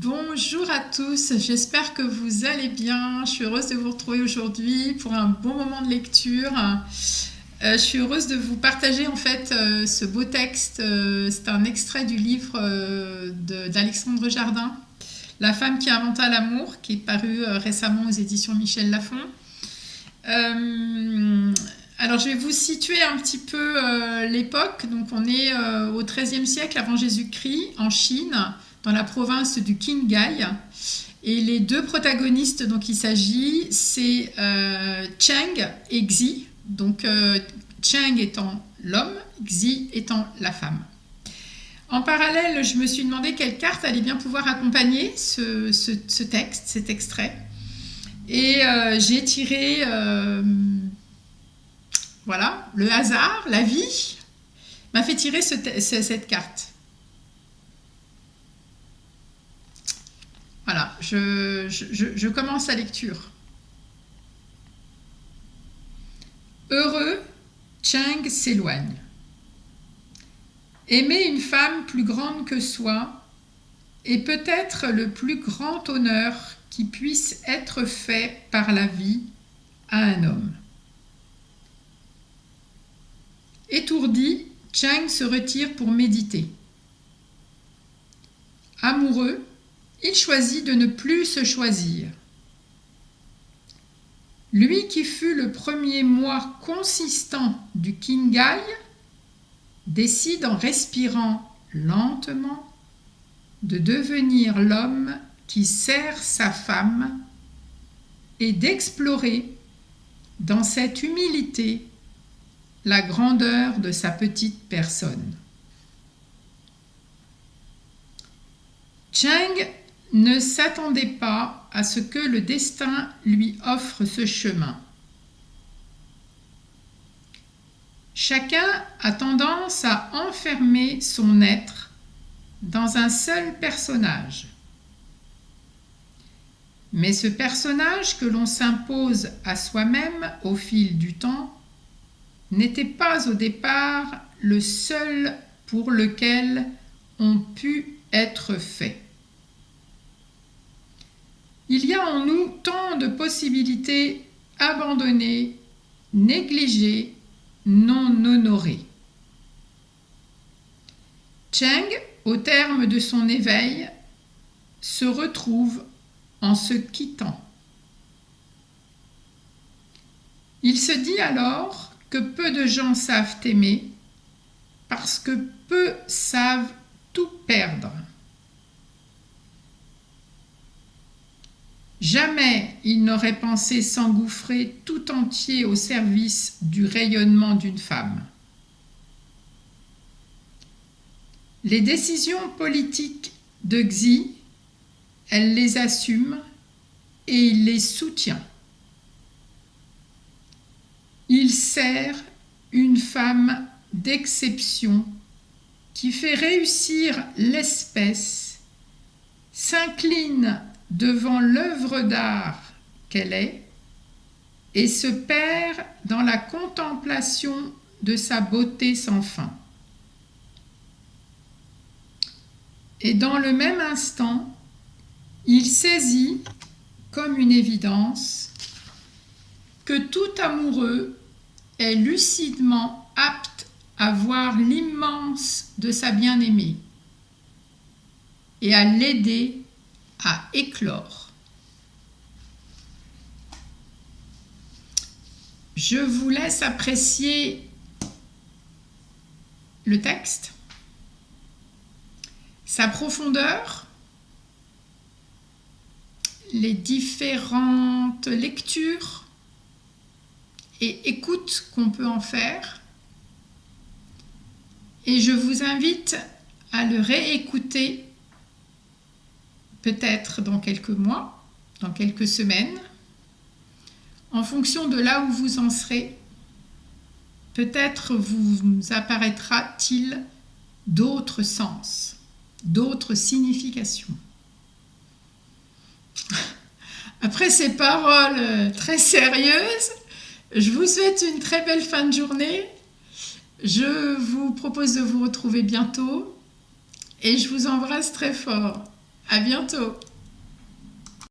Bonjour à tous, j'espère que vous allez bien. Je suis heureuse de vous retrouver aujourd'hui pour un bon moment de lecture. Je suis heureuse de vous partager ce beau texte. C'est un extrait du livre d'Alexandre Jardin, La femme qui inventa l'amour, qui est paru récemment aux éditions Michel Lafon. Alors je vais vous situer un petit peu l'époque. Donc on est au XIIIe siècle avant Jésus-Christ en Chine, dans la province du Qinghai. Et les deux protagonistes dont il s'agit, c'est Cheng et Xi. Donc Cheng étant l'homme, Xi étant la femme. En parallèle, je me suis demandé quelle carte allait bien pouvoir accompagner ce texte, cet extrait. Et j'ai tiré, le hasard, la vie, m'a fait tirer cette carte. Voilà, je commence la lecture. Heureux, Cheng s'éloigne. Aimer une femme plus grande que soi est peut-être le plus grand honneur qui puisse être fait par la vie à un homme. Étourdi, Cheng se retire pour méditer. Amoureux, il choisit de ne plus se choisir. Lui qui fut le premier moi consistant du Qinghai décide en respirant lentement de devenir l'homme qui sert sa femme et d'explorer dans cette humilité la grandeur de sa petite personne. Cheng ne s'attendait pas à ce que le destin lui offre ce chemin. Chacun a tendance à enfermer son être dans un seul personnage. Mais ce personnage que l'on s'impose à soi-même au fil du temps n'était pas au départ le seul pour lequel on put être fait. Il y a en nous tant de possibilités abandonnées, négligées, non honorées. Cheng, au terme de son éveil, se retrouve en se quittant. Il se dit alors que peu de gens savent aimer parce que peu savent tout perdre. Jamais il n'aurait pensé s'engouffrer tout entier au service du rayonnement d'une femme. Les décisions politiques de Xi, elle les assume et il les soutient. Il sert une femme d'exception qui fait réussir l'espèce, s'incline devant l'œuvre d'art qu'elle est et se perd dans la contemplation de sa beauté sans fin. Et dans le même instant, il saisit comme une évidence que tout amoureux est lucidement apte à voir l'immense de sa bien-aimée et à l'aider à éclore. Je vous laisse apprécier le texte, sa profondeur, les différentes lectures et écoutes qu'on peut en faire. Et je vous invite à le réécouter peut-être dans quelques mois, dans quelques semaines, en fonction de là où vous en serez. Peut-être vous apparaîtra-t-il d'autres sens, d'autres significations. Après ces paroles très sérieuses, je vous souhaite une très belle fin de journée. Je vous propose de vous retrouver bientôt et je vous embrasse très fort. À bientôt.